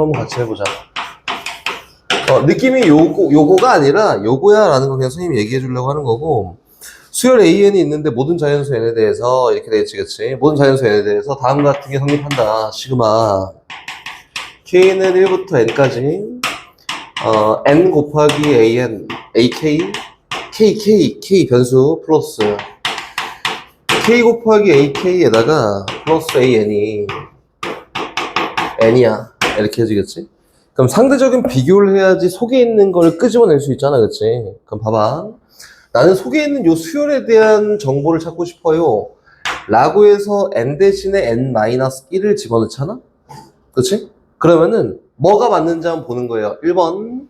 한번 같이 해보자. 느낌이 요거가 아니라 요거야 라는 거 그냥 선생님이 얘기해 주려고 하는 거고, 수열 AN이 있는데 모든 자연수 N에 대해서 이렇게 되겠지, 그치? 모든 자연수 N에 대해서 다음 같은 게 성립한다. 시그마 K는 1부터 N까지 N 곱하기 AN, AK, K 변수 플러스 K 곱하기 AK에다가 플러스 AN이 N이야. 이렇게 해지겠지? 그럼 상대적인 비교를 해야지 속에 있는 걸 끄집어낼 수 있잖아, 그치? 그럼 봐봐. 나는 속에 있는 요 수열에 대한 정보를 찾고 싶어요. 라고 해서 N 대신에 N-1을 집어넣잖아? 그치? 그러면은 뭐가 맞는지 한번 보는 거예요. 1번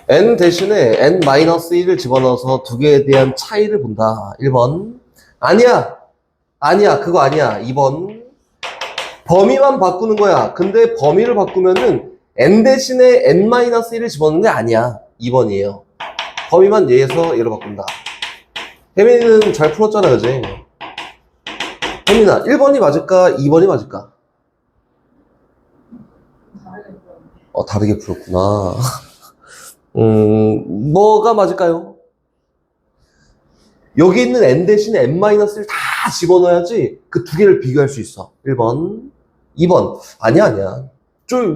N 대신에 N-1을 집어넣어서 두 개에 대한 차이를 본다. 1번 아니야 그거 아니야. 2번 범위만 바꾸는 거야. 근데 범위를 바꾸면은 N 대신에 N-1을 집어넣는 게 아니야. 2번이에요. 범위만 얘에서 얘로 바꾼다. 혜민이는 잘 풀었잖아, 그지? 혜민아, 1번이 맞을까? 2번이 맞을까? 다르게 풀었구나. 뭐가 맞을까요? 여기 있는 N 대신에 N-를 다 집어넣어야지 그 두 개를 비교할 수 있어. 1번, 2번. 아니야.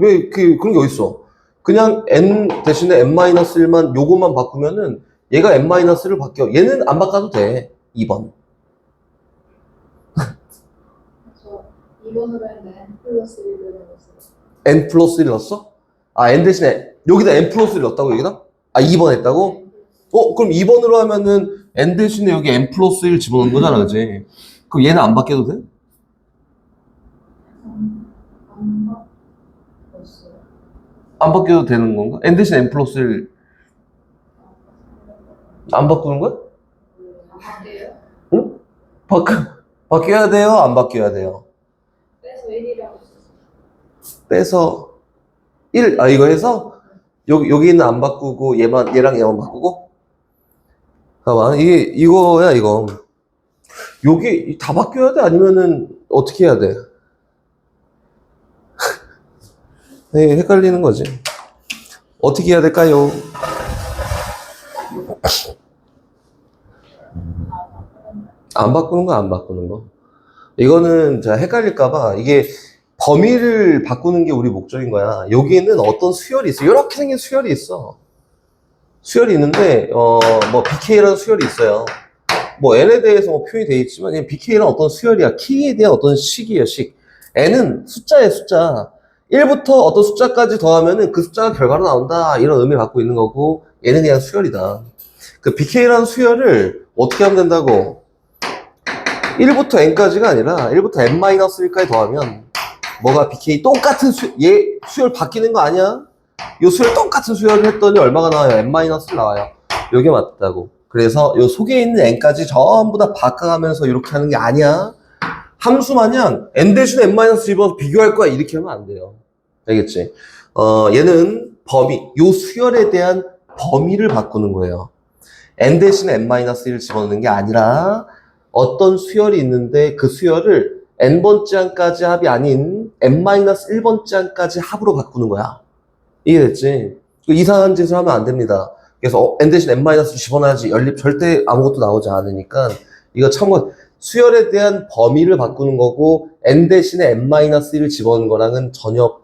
왜 그런 게 어딨어? 그냥 N 대신에 N-1만 요것만 바꾸면은 얘가 N-를 바뀌어. 얘는 안 바꿔도 돼. 2번. 저 2번으로 했는데 N 플러스 1을 넣었어요. N 플러스 1 넣었어? N 대신에 여기다 N 플러스 1 넣었다고 여기다? 2번 했다고? 그럼 2번으로 하면은 N 대신에 여기 N 플러스 1 집어넣은 거잖아, 그지? 그럼 얘는 안 바뀌어도 돼? 안 바꿨어요. 안 바뀌어도 되는 건가? N 대신 N 플러스 1 안 바꾸는 거야? 안 바뀌어요? 응? 바뀌어야 돼요? 안 바뀌어야 돼요? 빼서 1이라고 했어요. 빼서 1, 이거 해서? 여기는 안 바꾸고 얘랑 얘만 바꾸고? 잠깐만, 이거야, 이거. 요게 다 바뀌어야 돼? 아니면은 어떻게 해야 돼? 네, 헷갈리는 거지. 어떻게 해야 될까요? 안 바꾸는 거, 안 바꾸는 거. 이거는 제가 헷갈릴까봐 이게 범위를 바꾸는 게 우리 목적인 거야. 여기에는 어떤 수열이 있어. 이렇게 생긴 수열이 있어. 수열이 있는데, 뭐, BK라는 수열이 있어요. 뭐, N에 대해서 뭐 표현이 되어 있지만, 그냥 BK는 어떤 수열이야. K에 대한 어떤 식이에요, 식. N은 숫자예요, 숫자. 1부터 어떤 숫자까지 더하면은 그 숫자가 결과로 나온다. 이런 의미를 갖고 있는 거고, 얘는 그냥 수열이다. 그 BK라는 수열을 어떻게 하면 된다고? 1부터 N까지가 아니라 1부터 N-1까지 더하면 뭐가 BK 똑같은 얘 수열 바뀌는 거 아니야? 요 수열 똑같은 수열을 했더니 얼마가 나와요? N-1 나와요. 요게 맞다고. 그래서 요 속에 있는 N까지 전부 다 바꿔가면서 이렇게 하는 게 아니야. 함수 마냥 N 대신에 N-1 집어서 비교할 거야. 이렇게 하면 안 돼요. 알겠지? 얘는 범위, 요 수열에 대한 범위를 바꾸는 거예요. N 대신에 N-1를 집어넣는 게 아니라 어떤 수열이 있는데 그 수열을 N번째 항까지 합이 아닌 N-1번째 항까지 합으로 바꾸는 거야. 이해됐지? 이상한 짓을 하면 안 됩니다. 그래서 N 대신 N-를 집어넣어야지 연립 절대 아무것도 나오지 않으니까 이거 참고 수열에 대한 범위를 바꾸는 거고 N 대신에 N-1을 집어넣는 거랑은 전혀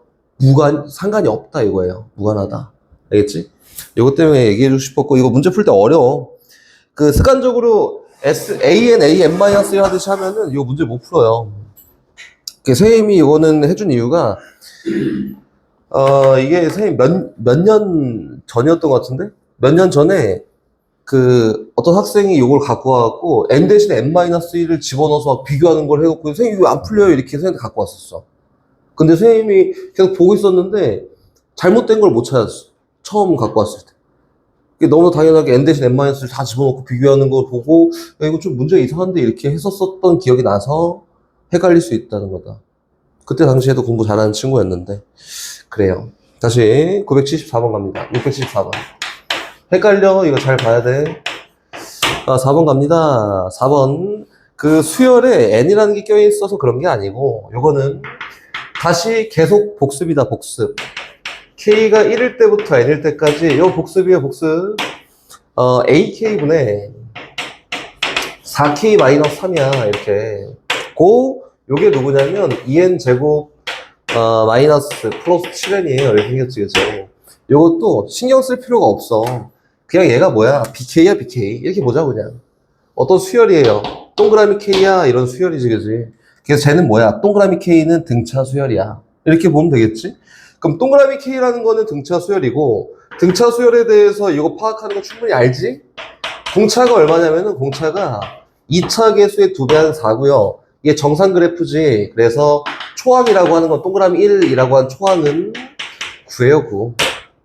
상관이 없다 이거예요. 무관하다. 알겠지? 이것 때문에 얘기해주고 싶었고 이거 문제 풀 때 어려워. 그 습관적으로 AN, AN-1 하듯이 하면은 이거 문제 못 풀어요. 선생님이 이거는 해준 이유가 이게 선생님 몇 년 전이었던 것 같은데? 몇 년 전에 그 어떤 학생이 이걸 갖고 와갖고 N 대신에 N-1을 집어넣어서 비교하는 걸 해놓고 선생님 이거 안 풀려요 이렇게 선생님한테 갖고 왔었어. 근데 선생님이 계속 보고 있었는데 잘못된 걸 못 찾았어. 처음 갖고 왔을 때. 너무 당연하게 N 대신 N-를 다 집어넣고 비교하는 걸 보고 야, 이거 좀 문제가 이상한데 이렇게 했었던 기억이 나서 헷갈릴 수 있다는 거다. 그때 당시에도 공부 잘하는 친구였는데 그래요. 다시 974번 갑니다. 674번. 헷갈려? 이거 잘 봐야 돼. 4번 갑니다. 4번. 그 수열에 N이라는 게 껴있어서 그런 게 아니고 요거는 다시 계속 복습이다, 복습. K가 1일 때부터 N일 때까지 요 복습이에요, 복습. AK분의 4K-3이야, 이렇게. 요게 누구냐면, 2N 제곱, 마이너스 플러스 7N이에요. 이렇게 생겼지, 그죠? 요것도 신경 쓸 필요가 없어. 그냥 얘가 뭐야? BK야, BK. 이렇게 보자, 그냥. 어떤 수열이에요. 동그라미 K야, 이런 수열이지, 그지? 그래서 쟤는 뭐야? 동그라미 K는 등차 수열이야. 이렇게 보면 되겠지? 그럼 동그라미 K라는 거는 등차 수열이고, 등차 수열에 대해서 이거 파악하는 거 충분히 알지? 공차가 얼마냐면은, 공차가 2차 계수의 2배 한 4고요. 이게 정상 그래프지. 그래서 초항이라고 하는 건 동그라미 1이라고 한 초항은 9예요, 9.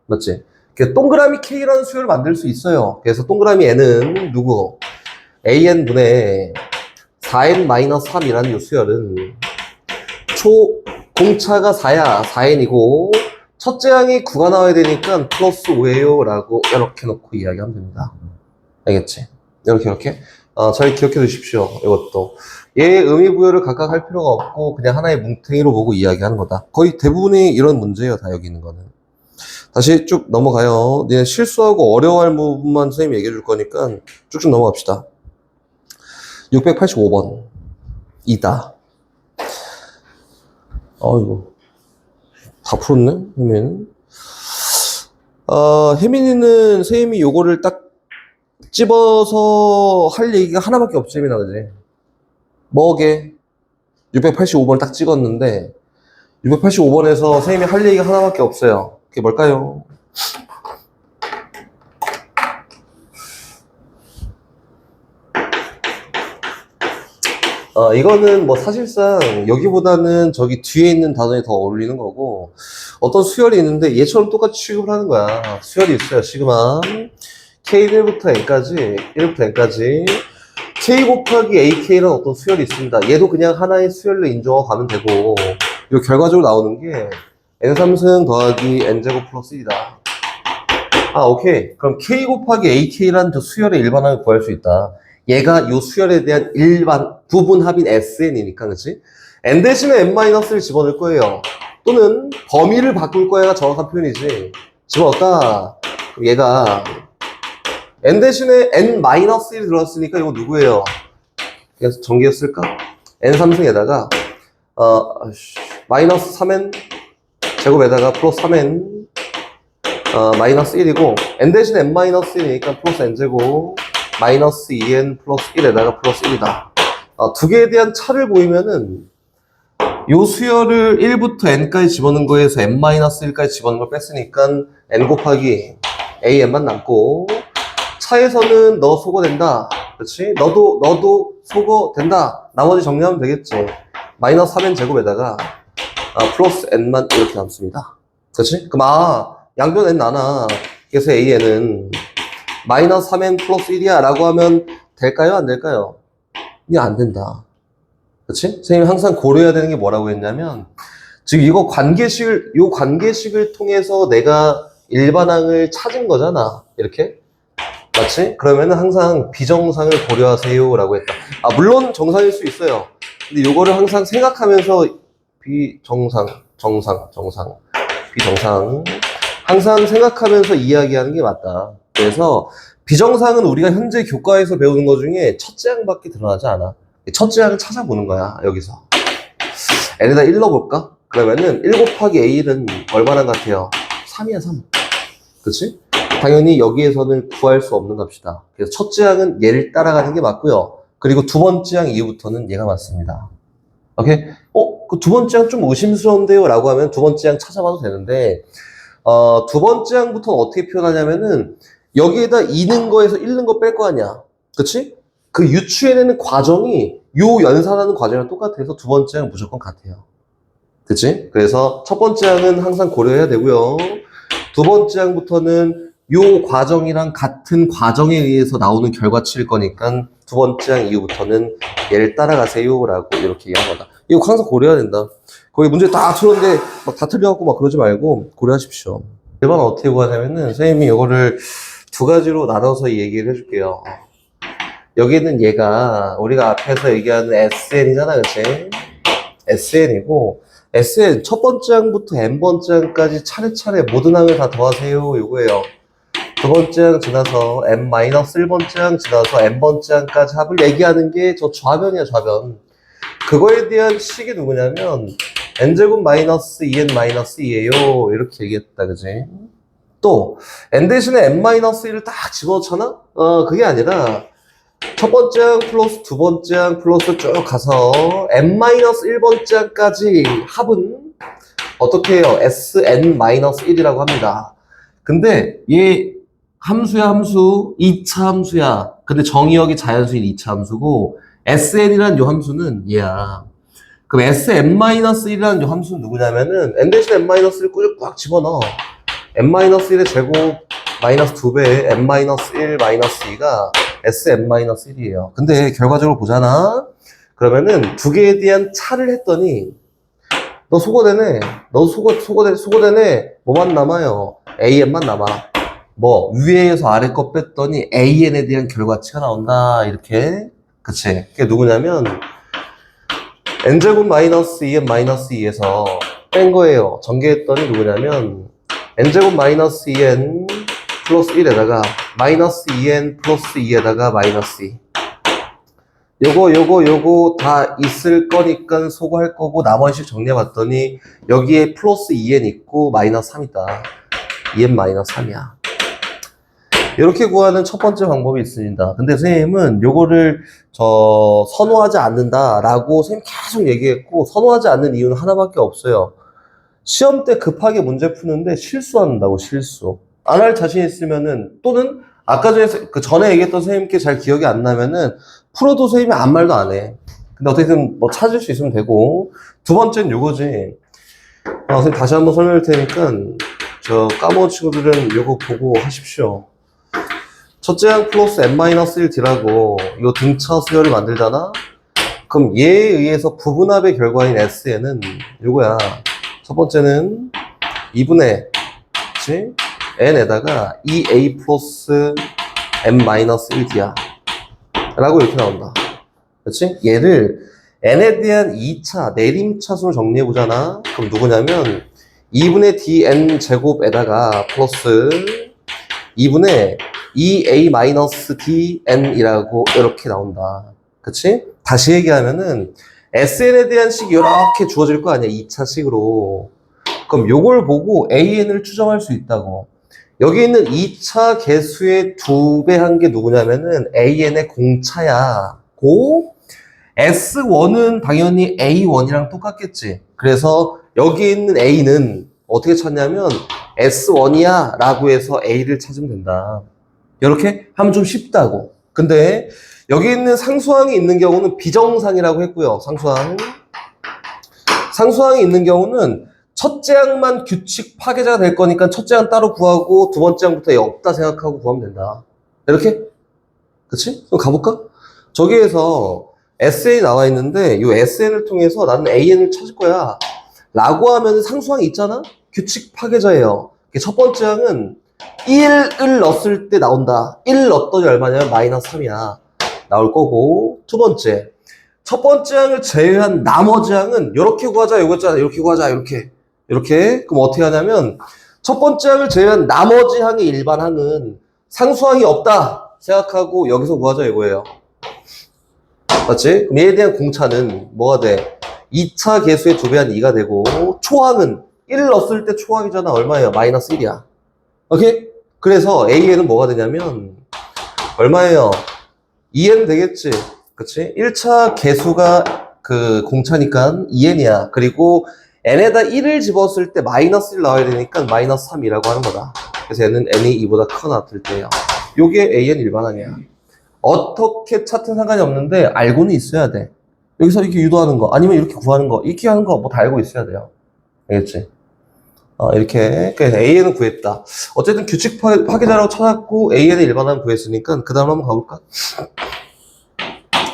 맞지? 그래서 동그라미 K라는 수열을 만들 수 있어요. 그래서 동그라미 N은 누구? AN분의 4N-3이라는 이 수열은 공차가 4야, 4N이고 첫째 항이 9가 나와야 되니까 플러스 5예요 라고 이렇게 놓고 이야기하면 됩니다. 알겠지? 이렇게 잘 기억해 두십시오. 이것도 얘 의미 부여를 각각 할 필요가 없고 그냥 하나의 뭉탱이로 보고 이야기하는 거다. 거의 대부분이 이런 문제예요. 다 여기 있는 거는. 다시 쭉 넘어가요. 얘 실수하고 어려워할 부분만 선생님이 얘기해 줄 거니까 쭉쭉 넘어갑시다. 685번 이다. 이거 다 풀었네, 혜민이는. 혜민이는 선생님이 요거를 딱 집어서 할 얘기가 하나밖에 없지, 혜민아, 그지? 뭐게? 685번을 딱 찍었는데 685번에서 선생님이 할 얘기가 하나밖에 없어요. 그게 뭘까요? 이거는 뭐 사실상 여기보다는 저기 뒤에 있는 단어에 더 어울리는 거고, 어떤 수열이 있는데 얘처럼 똑같이 취급을 하는 거야. 수열이 있어요. 시그마 K1부터 N까지, 1부터 N까지 K 곱하기 AK라는 어떤 수열이 있습니다. 얘도 그냥 하나의 수열로 인정하고 가면 되고, 이 결과적으로 나오는 게 N3승 더하기 N제곱 플러스 1이다. 오케이. 그럼 K 곱하기 AK라는 저 수열의 일반항을 구할 수 있다. 얘가 이 수열에 대한 부분합인 SN이니까, 그치? N 대신에 N-를 집어넣을 거예요. 또는 범위를 바꿀 거야가 정확한 표현이지. 집어넣었다. 그럼 얘가 N 대신에 N-1이 들어왔으니까 이거 누구예요? 그래서 전개였을까? N3승에다가 마이너스 3N 제곱에다가 플러스 3N 마이너스 1이고 N 대신에 N-1이니까 플러스 N제곱 마이너스 2N 플러스 1에다가 플러스 1이다. 두 개에 대한 차를 보이면은 요 수열을 1부터 N까지 집어넣은 거에서 N-1까지 집어넣은 걸 뺐으니까 N 곱하기 AN만 남고, 차에서는 너 소거된다. 그렇지? 너도 소거된다. 나머지 정리하면 되겠지. 마이너스 3N 제곱에다가 플러스 N만 이렇게 남습니다. 그렇지? 그럼 양변 N 나나. 그래서 AN은 마이너스 3N 플러스 1이야 라고 하면 될까요? 안 될까요? 이게 안 된다. 그치? 선생님이 항상 고려해야 되는 게 뭐라고 했냐면, 지금 요 관계식을 통해서 내가 일반항을 찾은 거잖아. 이렇게. 맞지? 그러면은 항상 비정상을 고려하세요 라고 했다. 물론 정상일 수 있어요. 근데 요거를 항상 생각하면서 비정상, 비정상. 항상 생각하면서 이야기하는 게 맞다. 그래서 비정상은 우리가 현재 교과에서 배우는 것 중에 첫째 항밖에 드러나지 않아. 첫째 항을 찾아보는 거야, 여기서. N에다 1 넣어볼까? 그러면은 1 곱하기 A는 얼마나 같아요? 3이야, 3. 그치? 당연히 여기에서는 구할 수 없는 값이다. 그래서 첫째 항은 얘를 따라가는 게 맞고요. 그리고 두 번째 항 이후부터는 얘가 맞습니다. 오케이? 그 두 번째 항 좀 의심스러운데요? 라고 하면 두 번째 항 찾아봐도 되는데, 두 번째 항부터는 어떻게 표현하냐면은, 여기에다 2는 거에서 1는 거 뺄 거 아니야. 그치? 그 유추해내는 과정이 요 연산하는 과정이랑 똑같아서 두 번째 항은 무조건 같아요. 그치? 그래서 첫 번째 항은 항상 고려해야 되고요. 두 번째 항부터는 요 과정이랑 같은 과정에 의해서 나오는 결과치일 거니까 두 번째 항 이후부터는 얘를 따라가세요 라고 이렇게 얘기한 거다. 이거 항상 고려해야 된다. 거기 문제 다 틀었는데 막 다 틀려갖고 막 그러지 말고 고려하십시오. 일반 어떻게 구하냐면은 선생님이 이거를 두 가지로 나눠서 얘기를 해줄게요. 여기는 얘가 우리가 앞에서 얘기하는 SN이잖아, 그치? SN이고, SN 첫 번째 항부터 n번째 항까지 차례차례 모든 항을 다 더하세요. 요거예요. 두 번째 항 지나서 n-1번째 항 지나서 n번째 항까지 합을 얘기하는 게 저 좌변이야, 좌변. 그거에 대한 식이 누구냐면 n제곱 마이너스 2n 마이너스 2예요. 이렇게 얘기했다, 그지? 또 n 대신에 n-1을 딱 집어넣잖아? 그게 아니라 첫 번째 항 플러스 두 번째 항 플러스 쭉 가서 n-1번째 항까지 합은 어떻게 해요? sn-1이라고 합니다. 근데 얘 함수야, 함수. 2차 함수야. 근데 정의역이 자연수인 2차 함수고 sn이란 요 함수는 얘야. 그럼 sn-1이라는 요 함수는 누구냐면은 n 대신 n-을 꾸준히 집어넣어. n-1의 제곱 마이너스 2배의 n-1 마이너스 2가 sn-1이에요. 근데 결과적으로 보잖아. 그러면은 두 개에 대한 차를 했더니 너 소거되네. 너 소거되네. 뭐만 남아요? an만 남아. 뭐 위에서 아래 거 뺐더니 an에 대한 결과치가 나온다. 이렇게. 그치? 그게 누구냐면 n제곱 마이너스 2n 마이너스 2에서 뺀 거예요. 전개했더니 누구냐면 n제곱 마이너스 2n 플러스 1에다가 마이너스 2n 플러스 2에다가 마이너스 2. 요거 다 있을 거니까 소거할 거고 나머지 정리해봤더니 여기에 플러스 2n 있고 마이너스 3 있다. 2n 마이너스 3이야. 이렇게 구하는 첫 번째 방법이 있습니다. 근데 선생님은 요거를 선호하지 않는다라고 선생님 계속 얘기했고 선호하지 않는 이유는 하나밖에 없어요. 시험 때 급하게 문제 푸는데 실수한다고, 실수. 안 할 자신 있으면은, 또는 아까 전에 얘기했던 선생님께 잘 기억이 안 나면은 풀어도 선생님이 아무 말도 안 해. 근데 어떻게든 뭐 찾을 수 있으면 되고. 두 번째는 요거지. 선생님 다시 한번 설명할 테니까 저 까먹은 친구들은 요거 보고 하십시오. 첫째 항 플러스 n-1d라고 요 등차 수열을 만들잖아? 그럼 얘에 의해서 부분합의 결과인 SN은 요거야. 첫 번째는 2분의 그치? n에다가 2a 플러스 n-1d야. 라고 이렇게 나온다. 그치? 얘를 n에 대한 2차, 내림차수로 정리해보잖아? 그럼 누구냐면 2분의 dn 제곱에다가 플러스 2분의 2a-dn이라고 이렇게 나온다. 그치? 다시 얘기하면은 sn에 대한 식이 이렇게 주어질 거 아니야, 2차 식으로. 그럼 요걸 보고 an을 추정할 수 있다고. 여기 있는 2차 개수의 2배 한 게 누구냐면은 an의 공차야. 고 S1은 당연히 A1이랑 똑같겠지. 그래서 여기 있는 A는 어떻게 찾냐면 S1이야 라고 해서 A를 찾으면 된다. 이렇게 하면 좀 쉽다고. 근데 여기 있는 상수항이 있는 경우는 비정상이라고 했고요. 상수항이 있는 경우는 첫째 항만 규칙 파괴자가 될 거니까 첫째 항 따로 구하고 두 번째 항부터 얘 없다 생각하고 구하면 된다. 이렇게? 그치? 그럼 가볼까? 저기에서 SN 나와 있는데 이 SN을 통해서 나는 AN을 찾을 거야 라고 하면 상수항이 있잖아? 규칙 파괴자예요. 첫 번째 항은 1을 넣었을 때 나온다. 1 넣었더니 얼마냐면 마이너스 3이야. 나올 거고. 두 번째. 첫 번째 항을 제외한 나머지 항은 이렇게 구하자, 이거 있잖아. 이렇게 구하자, 이렇게. 그럼 어떻게 하냐면 첫 번째 항을 제외한 나머지 항의 일반 항은 상수항이 없다 생각하고 여기서 구하자 이거예요. 맞지? 그럼 얘에 대한 공차는 뭐가 돼? 2차 개수의 2배 한 2가 되고 초항은 1을 넣었을 때 초항이잖아. 얼마예요? 마이너스 1이야. 오케이? 그래서 AN은 뭐가 되냐면 얼마예요? 2N 되겠지? 그치? 1차 개수가 그 공차니까 2N이야. 그리고 N에다 1을 집었을 때 마이너스 1 나와야 되니까 마이너스 3이라고 하는 거다. 그래서 얘는 N이 2보다 크거나 같을 때요. 요게 AN 일반항이야. 어떻게 찾든 상관이 없는데 알고는 있어야 돼. 여기서 이렇게 유도하는 거 아니면 이렇게 구하는 거 이렇게 하는 거 뭐 다 알고 있어야 돼요. 알겠지? 이렇게 그래서 AN은 구했다. 어쨌든 규칙 파괴자라고 찾았고 AN의 일반항 구했으니까 그 다음 한번 가볼까?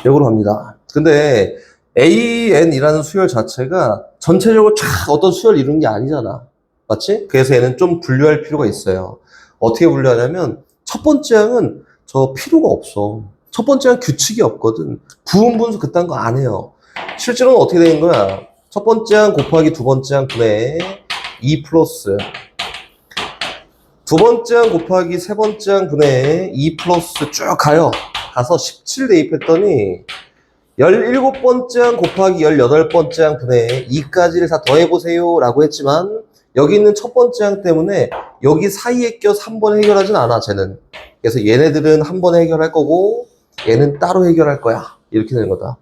이거로 갑니다. 근데 AN이라는 수열 자체가 전체적으로 쫙 어떤 수열을 이루는 게 아니잖아. 맞지? 그래서 얘는 좀 분류할 필요가 있어요. 어떻게 분류하냐면 첫 번째 항은 저 필요가 없어. 첫 번째 항 규칙이 없거든. 부분 분수 그딴 거 안 해요. 실제로는 어떻게 되는 거야? 첫 번째 항 곱하기 두 번째 항 분의 2 플러스 두 번째 항 곱하기 세 번째 항 분의 2 플러스 쭉 가요. 가서 17 대입했더니 17번째 항 곱하기 18번째 항 분의 2까지를 다 더해보세요 라고 했지만 여기 있는 첫 번째 항 때문에 여기 사이에 껴서 한 번에 해결하진 않아 쟤는. 그래서 얘네들은 한 번에 해결할 거고 얘는 따로 해결할 거야. 이렇게 되는 거다.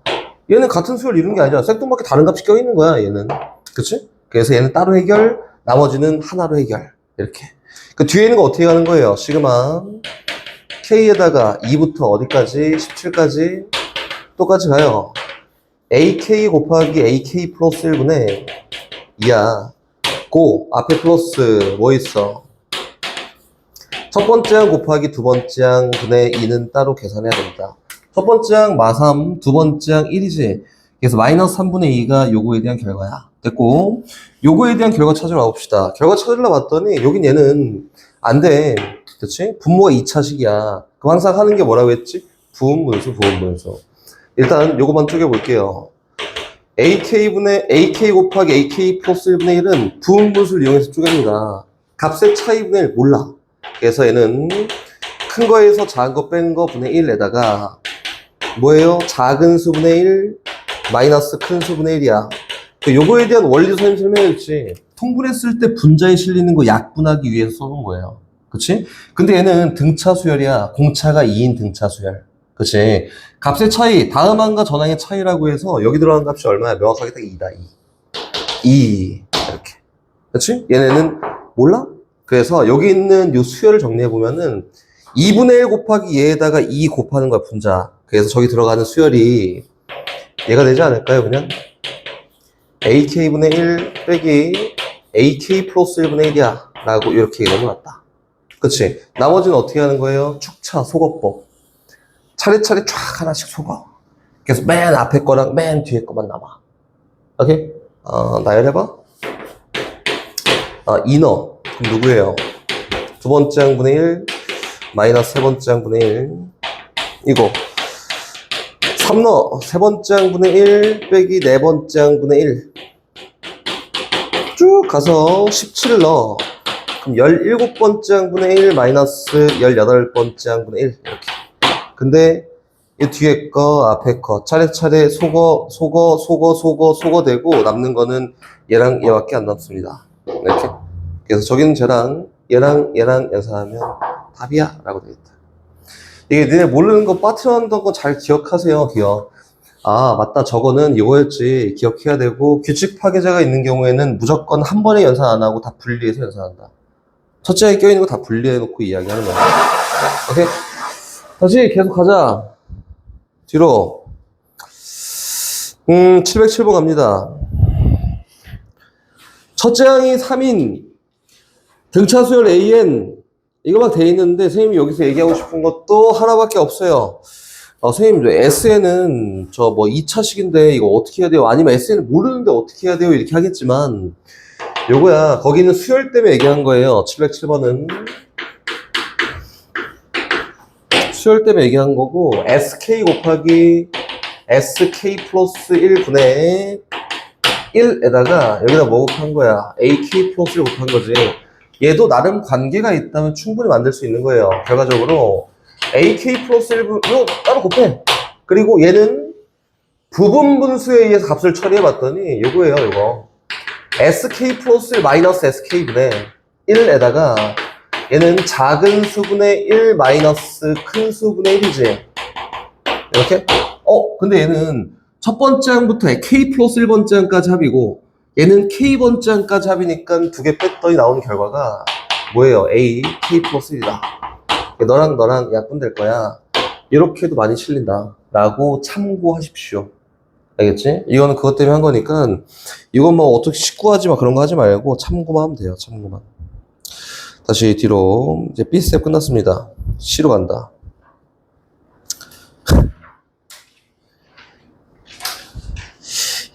얘는 같은 수열 이루는 게 아니잖아. 생뚱맞게 다른 값이 껴있는 거야 얘는. 그치? 그래서 얘는 따로 해결, 나머지는 하나로 해결. 이렇게. 그 뒤에 있는 거 어떻게 가는 거예요? 시그마 K에다가 2부터 어디까지? 17까지 똑같이 가요. AK 곱하기 AK 플러스 1분의 2야. 고 앞에 플러스 뭐 있어? 첫 번째 항 곱하기 두 번째 항 분의 2는 따로 계산해야 된다. 첫 번째 항 마3, 두 번째 항 1이지. 그래서 마이너스 3분의 2가 요거에 대한 결과야. 됐고, 요거에 대한 결과 찾으러 가봅시다. 결과 찾으러 봤더니 여긴 얘는 안 돼. 그치? 분모가 2차식이야. 그럼 항상 하는 게 뭐라고 했지? 부분분수, 부분분수. 일단 요거만 쪼개볼게요. AK 곱하기 AK 플러스 1분의 1은 부분분수를 이용해서 쪼갭니다. 값의 차이분의 1 몰라. 그래서 얘는 큰 거에서 작은 거 뺀 거 분의 1에다가 뭐예요? 작은 수분의 1 마이너스 큰 수분의 1이야. 요거에 대한 원리 선생님 설명했지. 통분했을 때 분자에 실리는 거 약분하기 위해서 써놓은 거예요. 그치? 근데 얘는 등차 수열이야. 공차가 2인 등차 수열. 그치? 값의 차이, 다음 항과 전항의 차이라고 해서 여기 들어간 값이 얼마야? 명확하게 딱 2다, 2. 이렇게. 그치? 얘네는 몰라? 그래서 여기 있는 요 수열을 정리해보면은 2분의 1 곱하기 얘에다가 2 곱하는 거야, 분자. 그래서 저기 들어가는 수열이 얘가 되지 않을까요, 그냥? AK분의 1 빼기 AK 플러스 1분의 1이야. 라고 이렇게 얘기하면 맞다. 그치? 나머지는 어떻게 하는 거예요? 축차, 속어법. 차례차례 쫙 하나씩 속어. 그래서 맨 앞에 거랑 맨 뒤에 거만 남아. 오케이? 나열해봐. 이너. 그럼 누구예요? 두 번째 항분의 1, 마이너스 세 번째 항분의 1. 이거. 3너. 세 번째 항분의 1 빼기 네 번째 항분의 1. 쭉 가서 17을 넣어. 그럼 17번째 항분의 1 마이너스 18번째 항분의 1. 이렇게. 근데 이 뒤에 거, 앞에 거 차례차례 소거되고 남는 거는 얘랑 얘밖에 안 남습니다. 이렇게. 그래서 저기는 쟤랑 얘랑 연산하면 답이야 라고 되겠다. 이게 니네 모르는 거 빠트렸던 거 잘 기억하세요. 기억. 맞다, 저거는 이거였지. 기억해야 되고, 규칙 파괴자가 있는 경우에는 무조건 한 번에 연산 안 하고 다 분리해서 연산한다. 첫째에 껴있는 거 다 분리해 놓고 이야기하는 거야. 오케이? 다시 계속 가자. 뒤로. 707번 갑니다. 첫째 항이 3인 등차수열 AN 이거 막 돼 있는데 선생님이 여기서 얘기하고 싶은 것도 하나밖에 없어요. 선생님 SN은 저 뭐 2차식인데 이거 어떻게 해야 돼요? 아니면 SN을 모르는데 어떻게 해야 돼요? 이렇게 하겠지만 요거야. 거기는 수열 때문에 얘기한 거예요. 707번은 수열 때문에 얘기한 거고 SK 곱하기 SK 플러스 1분의 1에다가 여기다 뭐 곱한 거야? AK 플러스 1 곱한 거지. 얘도 나름 관계가 있다면 충분히 만들 수 있는 거예요. 결과적으로 AK 플러스 1분 이거 따로 곱해. 그리고 얘는 부분 분수에 의해서 값을 처리해 봤더니 요거예요. 요거 SK 플러스 1 마이너스 SK분의 1에다가 얘는 작은 수분의 1 마이너스 큰 수분의 1이지. 이렇게? 근데 얘는 첫 번째 항부터 K 플러스 1번째 항까지 합이고 얘는 K번째 항까지 합이니까 두 개 뺐더니 나오는 결과가 뭐예요? A, K 플러스 1이다. 너랑 약분될 거야. 이렇게도 많이 실린다. 라고 참고하십시오. 알겠지? 이거는 그것 때문에 한 거니까 이건 뭐 어떻게 식구하지 마 그런 거 하지 말고 참고만 하면 돼요. 참고만. 다시 뒤로 이제 B 스텝 끝났습니다. C로 간다.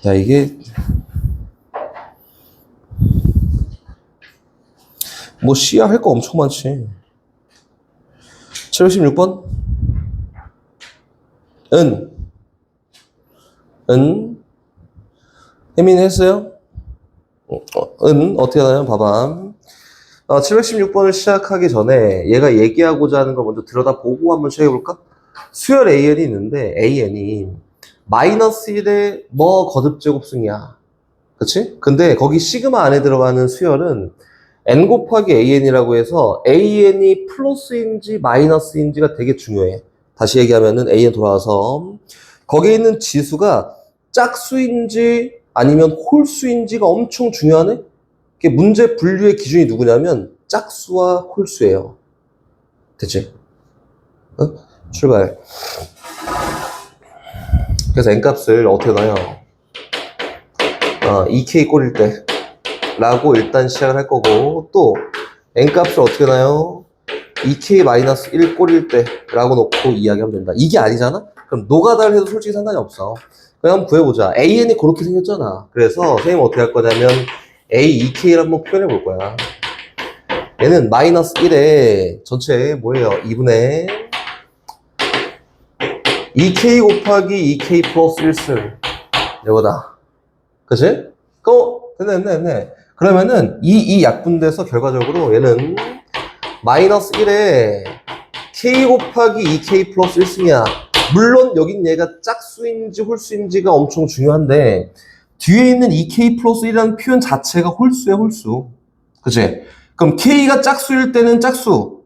야 이게 뭐 C야 할 거 엄청 많지. 716번 은 혜민이 했어요? 어떻게 하나요? 봐봐. 716번을 시작하기 전에 얘가 얘기하고자 하는 걸 먼저 들여다보고 한번 시작해볼까? 수열 AN이 있는데 AN이 마이너스 1의 뭐 거듭제곱승이야. 그치? 근데 거기 시그마 안에 들어가는 수열은 n 곱하기 an이라고 해서 an이 플러스인지 마이너스인지가 되게 중요해. 다시 얘기하면은 an 돌아와서 거기에 있는 지수가 짝수인지 아니면 홀수인지가 엄청 중요하네? 이게 문제 분류의 기준이 누구냐면 짝수와 홀수예요. 됐지? 출발. 그래서 n값을 어떻게 넣어요? 2k 꼴일 때 라고 일단 시작을 할 거고, 또 n값을 어떻게 놔요? 2k-1 꼴일 때 라고 놓고 이야기하면 된다. 이게 아니잖아? 그럼 노가다를 해도 솔직히 상관이 없어. 그냥 한번 구해보자. an이 그렇게 생겼잖아. 그래서 선생님 어떻게 할 거냐면 a2k를 한번 표현해 볼 거야. 얘는 마이너스 1에 전체 뭐예요? 2분의 2k 곱하기 2k 플러스 1승 이거다. 그치? 됐네. 그러면은 이 약분돼서 결과적으로 얘는 마이너스 1에 k 곱하기 2k 플러스 1승이야. 물론 여긴 얘가 짝수인지 홀수인지가 엄청 중요한데 뒤에 있는 2k 플러스 1이라는 표현 자체가 홀수야, 홀수. 그치? 그럼 k가 짝수일 때는 짝수.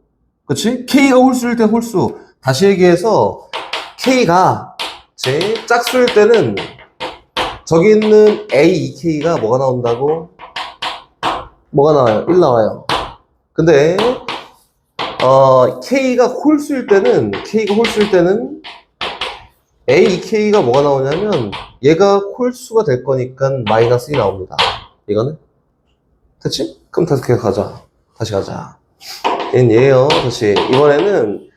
그치? k가 홀수일 때는 홀수. 다시 얘기해서 k가 제 짝수일 때는 저기 있는 A2K가 뭐가 나온다고? 뭐가 나와요? 1 나와요. 근데 K가 홀수일 때는 A2K가 뭐가 나오냐면 얘가 홀수가 될 거니까 마이너스 1이 나옵니다. 이거는? 됐지? 그럼 다시 가자. 얘는 얘예요. 다시 이번에는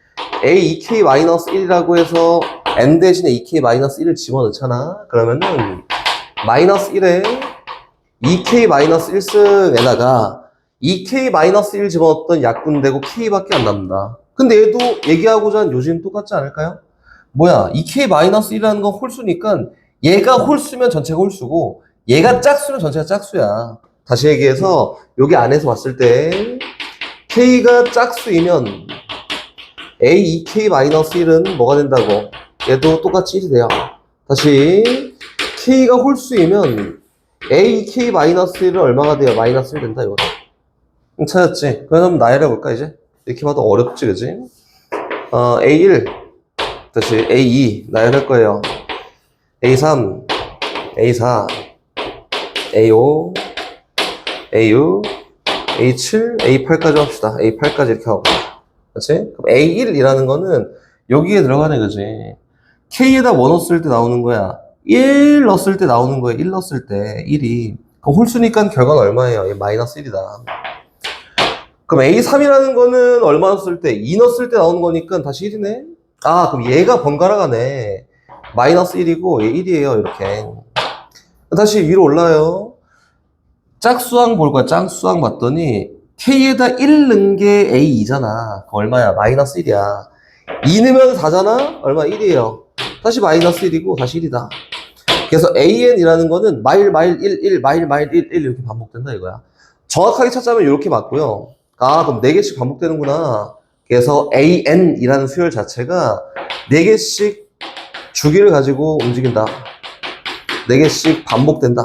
A2K-1이라고 해서 n 대신에 2K-1을 집어넣잖아. 그러면은 마이너스 1에 2K-1승에다가 2K-1 집어넣었던 약분되고 K밖에 안 남는다. 근데 얘도 얘기하고자 하는 요지는 똑같지 않을까요? 뭐야, 2K-1이라는 건 홀수니까 얘가 홀수면 전체가 홀수고 얘가 짝수면 전체가 짝수야. 다시 얘기해서 여기 안에서 봤을 때 K가 짝수이면 A2K-1은 뭐가 된다고? 얘도 똑같이 1이 돼요. 다시 K가 홀수이면 A2K-1은 얼마가 돼요? 마이너스 1 된다 이거다. 찾았지? 그럼 나열해볼까 이제? 이렇게 봐도 어렵지 그지? A1 다시 A2 나열할 거예요. A3 A4 A5 A6 A7 A8까지 합시다. A8까지 이렇게 하고, 그렇지? 그럼 A1이라는 거는 여기에 들어가네, 그지? K에다 1 넣었을 때 나오는 거야. 1 넣었을 때 나오는 거야. 1 넣었을 때 1이. 그럼 홀수니까 결과는 얼마예요? 얘 마이너스 1이다. 그럼 A3이라는 거는 얼마 넣었을 때? 2 넣었을 때 나오는 거니까 다시 1이네? 그럼 얘가 번갈아 가네. 마이너스 1이고 얘 1이에요. 이렇게. 다시 위로 올라요. 짝수항 볼 거야. 짝수항 봤더니 K에다 1 넣은 게 A2잖아. 얼마야? 마이너스 1이야. 2 넣으면 4잖아? 얼마? 1이에요. 다시 마이너스 1이고 다시 1이다. 그래서 AN이라는 거는 마일 1 이렇게 반복된다 이거야. 정확하게 찾자면 이렇게 맞고요. 그럼 4개씩 반복되는구나. 그래서 AN이라는 수열 자체가 4개씩 주기를 가지고 움직인다. 4개씩 반복된다.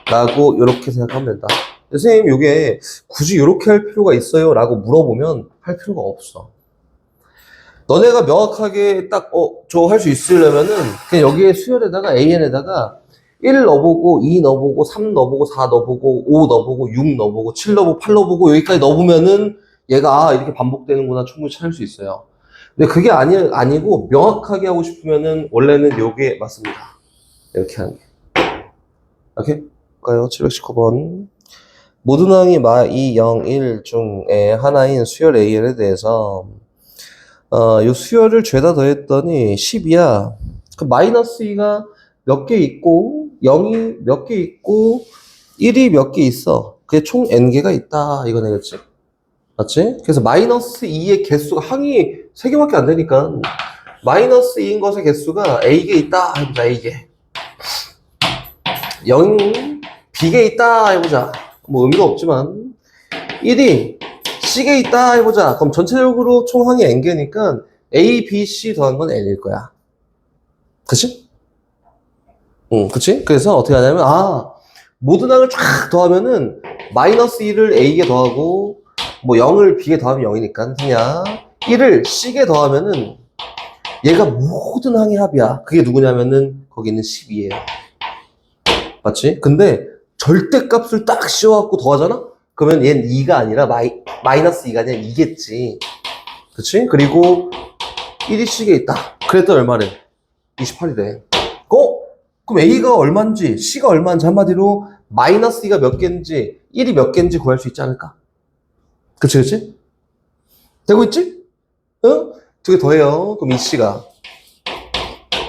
라고 이렇게 생각하면 된다. 선생님 이게 굳이 이렇게 할 필요가 있어요? 라고 물어보면 할 필요가 없어. 너네가 명확하게 딱 저 할 수 있으려면은 그냥 여기에 수열에다가 AN에다가 1 넣어보고 2 넣어보고 3 넣어보고 4 넣어보고 5 넣어보고 6 넣어보고 7 넣어보고 8 넣어보고 여기까지 넣어보면은 얘가 이렇게 반복되는구나 충분히 찾을 수 있어요. 근데 그게 아니고 명확하게 하고 싶으면은 원래는 요게 맞습니다. 이렇게 하는 게. 오케이? 볼까요? 719번. 모든 항이 마 2, 0, 1 중에 하나인 수열 AN에 대해서 요 수열을 죄다 더했더니 10이야. 그 마이너스 2가 몇 개 있고 0이 몇 개 있고 1이 몇 개 있어. 그게 총 n개가 있다. 이거 되겠지? 맞지? 그래서 마이너스 2의 개수가 항이 3개밖에 안 되니까 마이너스 2인 것의 개수가 A개 있다. 해보자, A개. 0, B게 있다 해보자. 뭐 의미가 없지만 1이 C게 있다 해보자. 그럼 전체적으로 총항이 N개니까 A, B, C 더한 건 N일 거야. 그치? 응, 그치? 그래서 어떻게 하냐면, 모든 항을 쫙 더하면은, 마이너스 1을 A에 더하고, 뭐 0을 B에 더하면 0이니까, 그냥, 1을 C에 더하면은, 얘가 모든 항의 합이야. 그게 누구냐면은, 거기 있는 12예요. 맞지? 근데, 절대값을 딱 씌워갖고 더하잖아? 그러면 얘는 2가 아니라, 마이너스 2가 아니라 2겠지. 그치? 그리고, 1이 C에 있다. 그랬더니 얼마래? 28이래. 그럼 A가 얼마인지, C가 얼마인지 한마디로 마이너스 2가 몇 개인지, 1이 몇 개인지 구할 수 있지 않을까? 그치, 그치? 되고 있지? 응? 두 개 더해요. 그럼 이 C가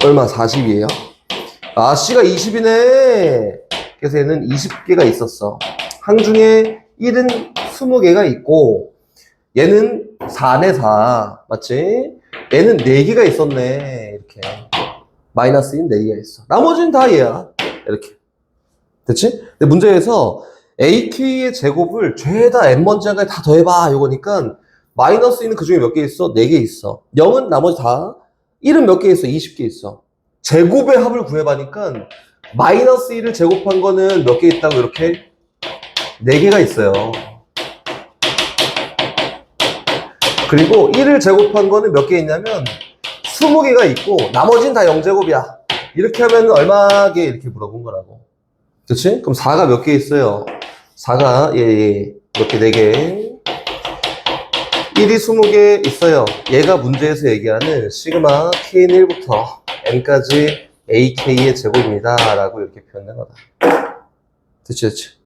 얼마? 40이에요. C가 20이네. 그래서 얘는 20개가 있었어. 항 중에 1은 20개가 있고, 얘는 4네, 4. 맞지? 얘는 4개가 있었네. 이렇게. 마이너스 1 4개가 있어. 나머지는 다 얘야. 이렇게. 됐지? 근데 문제에서 AK의 제곱을 죄다 n번째까지 다 더해봐. 이거니까 마이너스 2는 그 중에 몇 개 있어? 4개 있어. 0은 나머지 다. 1은 몇 개 있어? 20개 있어. 제곱의 합을 구해봐니까 마이너스 1을 제곱한 거는 몇 개 있다고 이렇게 4개가 있어요. 그리고 1을 제곱한 거는 몇 개 있냐면 20개가 있고 나머지는 다 0제곱이야. 이렇게 하면 얼마게 이렇게 물어본 거라고. 그치? 그럼 4가 몇 개 있어요? 4가 이렇게 4개. 1이 20개 있어요. 얘가 문제에서 얘기하는 시그마 k는 1부터 n까지 ak의 제곱입니다. 라고 이렇게 표현된 거다. 됐지?